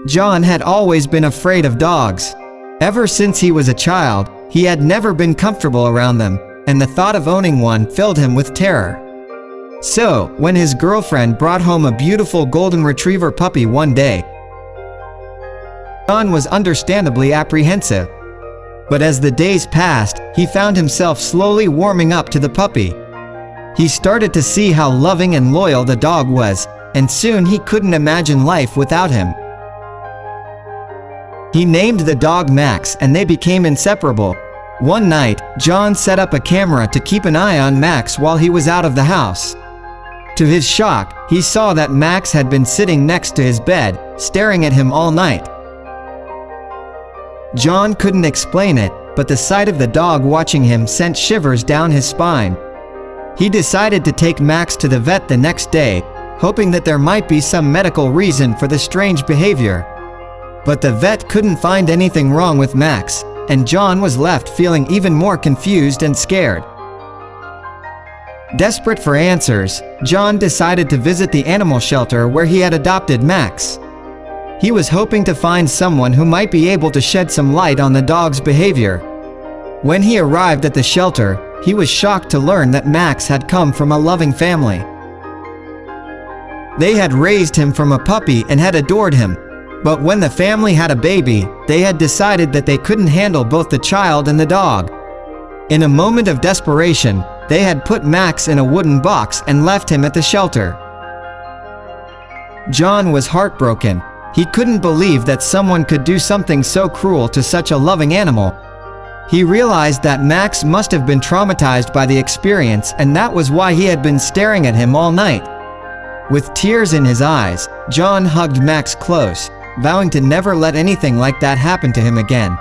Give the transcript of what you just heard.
John had always been afraid of dogs. Ever since he was a child, he had never been comfortable around them, and the thought of owning one filled him with terror. So, when his girlfriend brought home a beautiful golden retriever puppy one day, John was understandably apprehensive. But as the days passed, he found himself slowly warming up to the puppy. He started to see how loving and loyal the dog was, and soon he couldn't imagine life without him. He named the dog Max, and they became inseparable. One night, John set up a camera to keep an eye on Max while he was out of the house. To his shock, he saw that Max had been sitting next to his bed, staring at him all night. John couldn't explain it, but the sight of the dog watching him sent shivers down his spine. He decided to take Max to the vet the next day, hoping that there might be some medical reason for the strange behavior. But the vet couldn't find anything wrong with Max, and John was left feeling even more confused and scared. Desperate for answers, John decided to visit the animal shelter where he had adopted Max. He was hoping to find someone who might be able to shed some light on the dog's behavior. When he arrived at the shelter, he was shocked to learn that Max had come from a loving family. They had raised him from a puppy and had adored him. But when the family had a baby, they had decided that they couldn't handle both the child and the dog. In a moment of desperation, they had put Max in a wooden box and left him at the shelter. John was heartbroken. He couldn't believe that someone could do something so cruel to such a loving animal. He realized that Max must have been traumatized by the experience, and that was why he had been staring at him all night. With tears in his eyes, John hugged Max close, vowing to never let anything like that happen to him again.